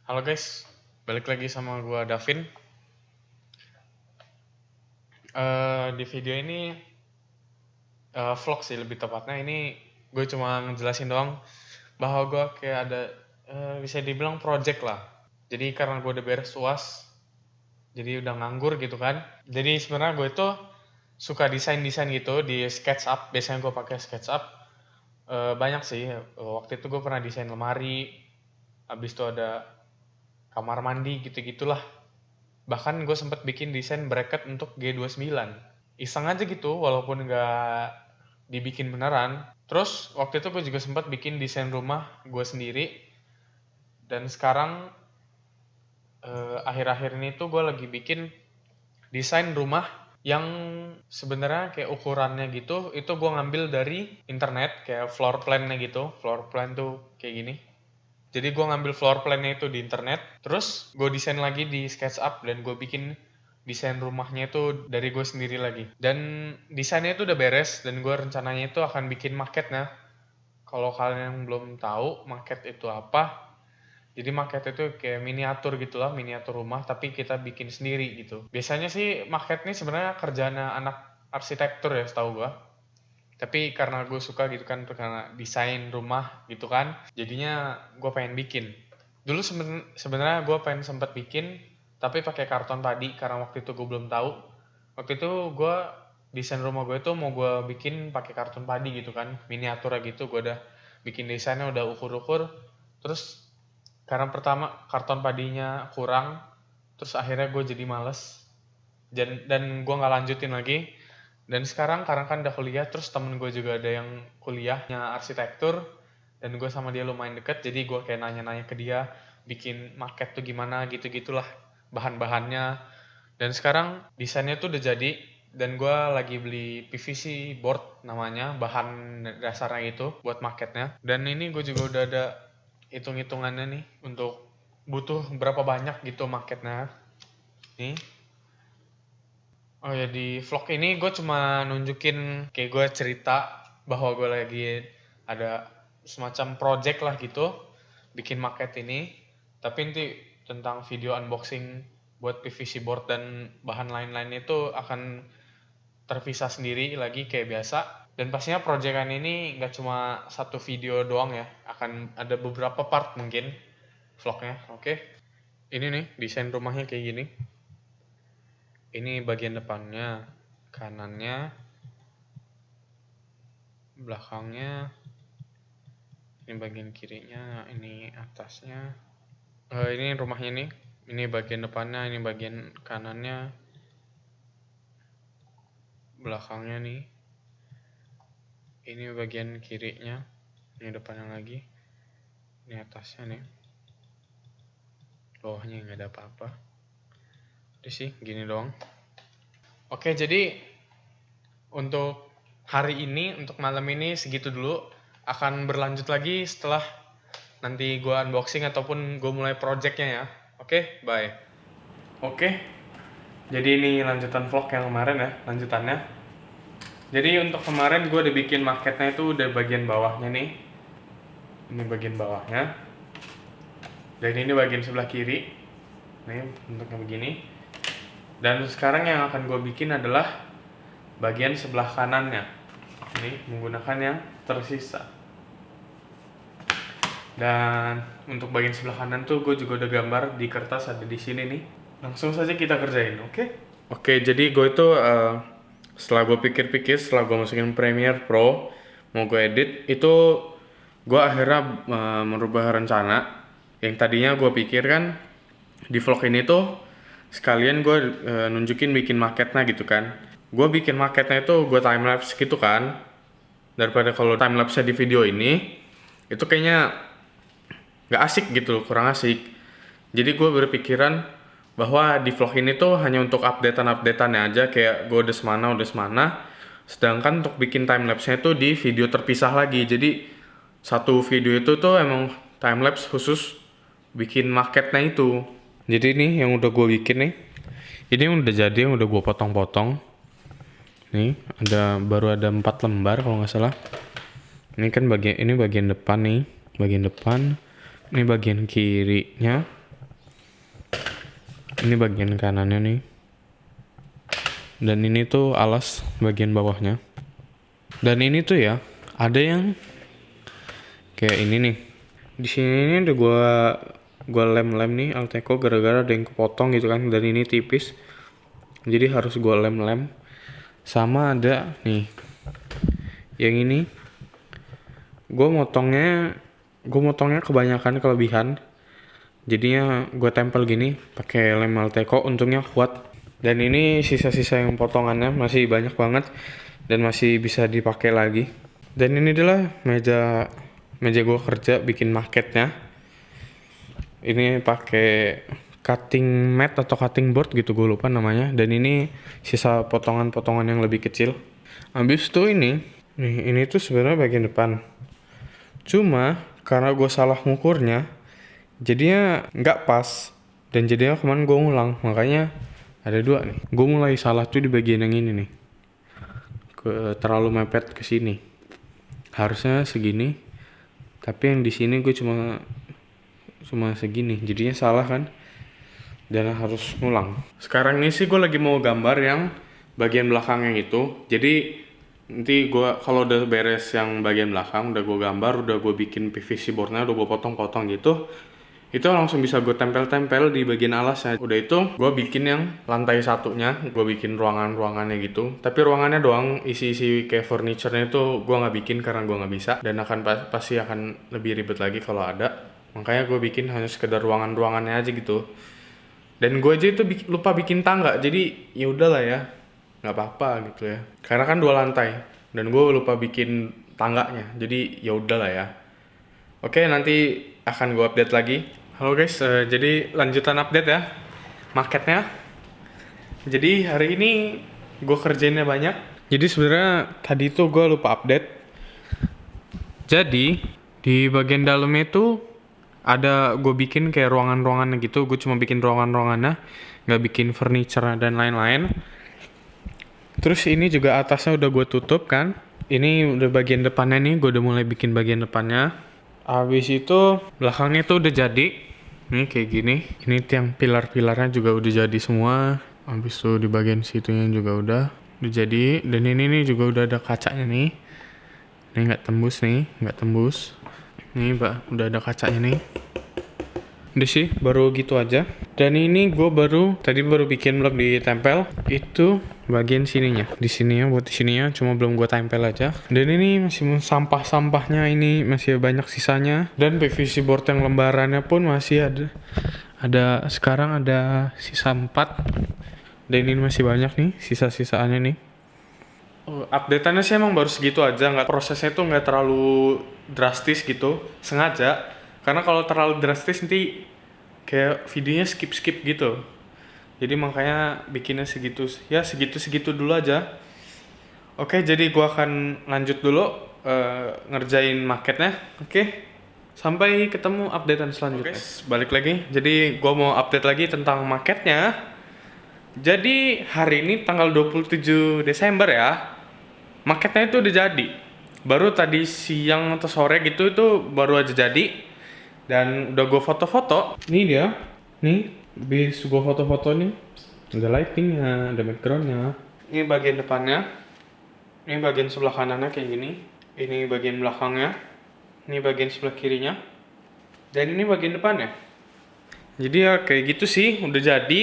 Halo guys, balik lagi sama gua Davin. Di video ini vlog sih lebih tepatnya. Ini gue cuma ngejelasin doang bahwa gue kayak ada bisa dibilang project lah. Jadi karena gue udah beres UAS, jadi udah nganggur gitu kan. Jadi sebenarnya gue itu suka desain gitu di SketchUp. Biasanya gue pakai SketchUp. Banyak sih. Waktu itu gue pernah desain lemari. Habis itu ada kamar mandi gitu-gitulah. Bahkan gue sempet bikin desain bracket untuk G29. Iseng aja gitu, walaupun nggak dibikin beneran. Terus waktu itu gue juga sempat bikin desain rumah gue sendiri. Dan sekarang akhir-akhir ini tuh gue lagi bikin desain rumah yang sebenarnya kayak ukurannya gitu, itu gue ngambil dari internet, kayak floor plan-nya gitu. Floor plan tuh kayak gini. Jadi gue ngambil floor plan-nya itu di internet, terus gue desain lagi di SketchUp dan gue bikin desain rumahnya itu dari gue sendiri lagi. Dan desainnya itu udah beres dan gue rencananya itu akan bikin marketnya. Kalau kalian yang belum tahu market itu apa, jadi market itu kayak miniatur gitulah, miniatur rumah tapi kita bikin sendiri gitu. Biasanya sih market ini sebenarnya kerjaan anak arsitektur ya setahu gue. Tapi karena gue suka gitu kan, karena desain rumah gitu kan, jadinya gue pengen bikin. Dulu sebenarnya gue pengen sempet bikin, tapi pakai karton tadi karena waktu itu gue belum tahu. Waktu itu gue desain rumah gue itu mau gue bikin pakai karton padi gitu kan, miniatur gitu. Gue udah bikin desainnya, udah ukur-ukur. Terus karena pertama karton padinya kurang, terus akhirnya gue jadi males dan gue nggak lanjutin lagi. Dan sekarang karena kan udah kuliah, terus temen gue juga ada yang kuliahnya arsitektur, dan gue sama dia lumayan deket, jadi gue kayak nanya-nanya ke dia, bikin market tuh gimana gitu-gitulah, bahan-bahannya. Dan sekarang desainnya tuh udah jadi, dan gue lagi beli PVC board namanya, bahan dasarnya itu, buat marketnya. Dan ini gue juga udah ada hitung-hitungannya nih, untuk butuh berapa banyak gitu marketnya. Nih. Oh ya, di vlog ini gue cuma nunjukin kayak gue cerita bahwa gue lagi ada semacam project lah gitu, bikin market ini. Tapi nanti tentang video unboxing buat PVC board dan bahan lain-lain itu akan terpisah sendiri lagi kayak biasa. Dan pastinya proyekan ini nggak cuma satu video doang ya, akan ada beberapa part mungkin vlognya. Oke. Ini nih desain rumahnya kayak gini. Ini bagian depannya, kanannya, belakangnya, ini bagian kirinya, ini atasnya. Ini rumahnya nih, ini bagian depannya, ini bagian kanannya, belakangnya nih. Ini bagian kirinya, ini depannya lagi, ini atasnya nih. Bawahnya nggak ada apa-apa. Udah sih, gini doang. Oke, jadi untuk hari ini, untuk malam ini segitu dulu. Akan berlanjut lagi setelah nanti gue unboxing ataupun gue mulai projectnya ya. Oke, bye. Oke, jadi ini lanjutan vlog yang kemarin ya, lanjutannya. Jadi untuk kemarin gue udah bikin marketnya itu udah bagian bawahnya nih. Ini bagian bawahnya. Dan ini bagian sebelah kiri. Nih bentuknya begini. Dan sekarang yang akan gue bikin adalah bagian sebelah kanannya. Ini menggunakan yang tersisa. Dan untuk bagian sebelah kanan tuh gue juga udah gambar di kertas, ada di sini nih. Langsung saja kita kerjain, oke? Oke, jadi gue itu setelah gue pikir-pikir, setelah gue masukin Premiere Pro, mau gue edit, itu gue akhirnya merubah rencana. Yang tadinya gue pikir kan di vlog ini tuh sekalian gue nunjukin bikin marketnya gitu kan. Gue bikin marketnya itu gue timelapse gitu kan. Daripada kalau timelapse di video ini, itu kayaknya gak asik gitu, kurang asik. Jadi gue berpikiran bahwa di vlog ini tuh hanya untuk updatean-updateannya aja, kayak gue udah semana. Sedangkan untuk bikin timelapse-nya tuh di video terpisah lagi. Jadi satu video itu tuh emang timelapse khusus bikin marketnya itu. Jadi ini yang udah gue bikin nih. Ini yang udah jadi, yang udah gue potong-potong. Nih, baru ada 4 lembar kalau nggak salah. Ini kan bagian depan nih, bagian depan. Ini bagian kirinya. Ini bagian kanannya nih. Dan ini tuh alas bagian bawahnya. Dan ini tuh ya, ada yang kayak ini nih. Di sini udah gua lem-lem nih Alteco gara-gara ada yang kepotong gitu kan, dan ini tipis. Jadi harus gua lem-lem. Sama ada nih. Yang ini gua motongnya kebanyakan kelebihan. Jadinya gua tempel gini pakai lem Alteco, untungnya kuat. Dan ini sisa-sisa yang potongannya masih banyak banget dan masih bisa dipakai lagi. Dan ini adalah meja gue kerja bikin marketnya. Ini pakai cutting mat atau cutting board gitu, gue lupa namanya. Dan ini sisa potongan-potongan yang lebih kecil. Habis itu ini tuh sebenarnya bagian depan. Cuma karena gue salah ngukurnya, jadinya nggak pas. Dan jadinya kemarin gue ngulang, makanya ada dua nih. Gue mulai salah tuh di bagian yang ini nih. Terlalu mepet ke sini. Harusnya segini. Tapi yang di sini gue cuma segini. Jadinya salah kan. Dan harus ngulang. Sekarang ini sih gue lagi mau gambar yang bagian belakangnya gitu. Jadi nanti gue kalau udah beres yang bagian belakang, udah gue gambar, udah gue bikin PVC boardnya, udah gue potong-potong gitu, itu langsung bisa gue tempel-tempel di bagian alasnya. Udah itu gue bikin yang lantai satunya, gue bikin ruangannya gitu. Tapi ruangannya doang, isi kayak furniture-nya itu gue nggak bikin karena gue nggak bisa, dan pasti akan lebih ribet lagi kalau ada. Makanya gue bikin hanya sekedar ruangannya aja gitu. Dan gue aja itu lupa bikin tangga, jadi ya udahlah ya, nggak apa-apa gitu ya. Karena kan 2 lantai dan gue lupa bikin tangganya, jadi ya udahlah ya. Oke, nanti akan gue update lagi. Halo guys, jadi lanjutan update ya marketnya. Jadi hari ini gue kerjainnya banyak. Jadi sebenarnya tadi itu gue lupa update. Jadi di bagian dalamnya itu ada gue bikin kayak ruangan-ruangannya gitu. Gue cuma bikin ruangan-ruangannya, nggak bikin furniture dan lain-lain. Terus ini juga atasnya udah gue tutup kan. Ini udah bagian depannya nih, gue udah mulai bikin bagian depannya. Habis itu belakangnya tuh udah jadi. Nih kayak gini. Ini tiang pilar-pilarnya juga udah jadi semua. Habis itu di bagian situnya juga udah jadi. Dan ini nih juga udah ada kacanya nih. Ini nggak tembus. Nih udah ada kacanya nih. Udah sih, baru gitu aja. Dan ini gue tadi baru bikin blok ditempel. Itu bagian sininya. Di sininya, buat di sininya, cuma belum gue tempel aja. Dan ini masih sampah-sampahnya ini masih banyak sisanya. Dan PVC board yang lembarannya pun masih ada sekarang ada sisa 4. Dan ini masih banyak nih sisa-sisaannya nih. Update-annya sih emang baru segitu aja, prosesnya tuh nggak terlalu drastis gitu, sengaja. Karena kalau terlalu drastis nanti kayak videonya skip gitu. Jadi makanya bikinnya segitu dulu aja. Oke, jadi gua akan lanjut dulu ngerjain marketnya. Oke, sampai ketemu updatean selanjutnya. Oke, balik lagi. Jadi gua mau update lagi tentang marketnya. Jadi hari ini tanggal 27 Desember ya. Marketnya itu udah jadi. Baru tadi siang atau sore gitu itu baru aja jadi. Dan udah gue foto-foto. Ini dia. Nih, habis gue foto-foto nih. Ada lightingnya, ada backgroundnya. Ini bagian depannya. Ini bagian sebelah kanannya kayak gini. Ini bagian belakangnya. Ini bagian sebelah kirinya. Dan ini bagian depannya. Jadi ya kayak gitu sih, udah jadi.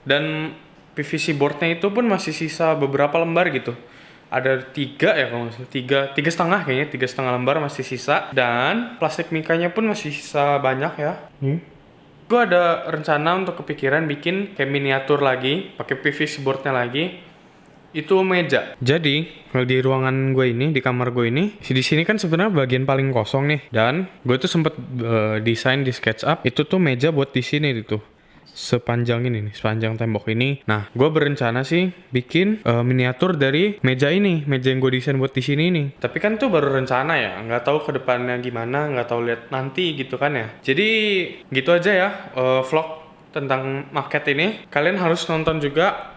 Dan PVC boardnya itu pun masih sisa beberapa lembar gitu. Ada 3 ya kalau nggak salah, 3,5 kayaknya, 3,5 lembar masih sisa. Dan plastik mikanya pun masih sisa banyak ya. Gue ada rencana untuk kepikiran bikin kayak miniatur lagi, pakai PVC boardnya lagi. Itu meja. Jadi kalau di ruangan gue ini, di kamar gue ini, di sini kan sebenarnya bagian paling kosong nih. Dan gue tuh sempet desain di SketchUp, itu tuh meja buat di sini gitu. Sepanjang ini nih, sepanjang tembok ini. Nah, gue berencana sih bikin miniatur dari meja ini, meja yang gue desain buat di sini nih. Tapi kan tuh baru rencana ya, nggak tahu ke depannya gimana, nggak tahu lihat nanti gitu kan ya. Jadi gitu aja ya vlog tentang market ini. Kalian harus nonton juga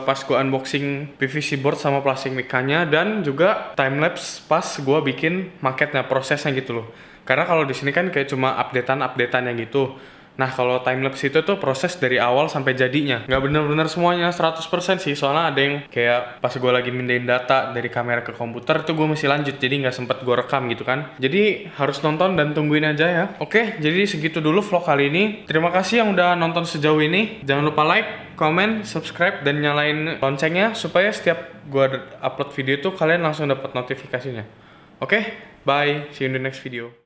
pas gue unboxing PVC board sama plastik mikanya, dan juga timelapse pas gue bikin marketnya, prosesnya gitu loh. Karena kalau di sini kan kayak cuma updateannya gitu. Nah, kalau timelapse itu tuh proses dari awal sampai jadinya. Nggak bener-bener semuanya 100% sih, soalnya ada yang kayak pas gue lagi mindahin data dari kamera ke komputer itu gue masih lanjut, jadi nggak sempet gue rekam gitu kan. Jadi harus nonton dan tungguin aja ya. Oke, jadi segitu dulu vlog kali ini. Terima kasih yang udah nonton sejauh ini. Jangan lupa like, comment, subscribe, dan nyalain loncengnya supaya setiap gue upload video itu kalian langsung dapat notifikasinya. Oke, bye. See you in the next video.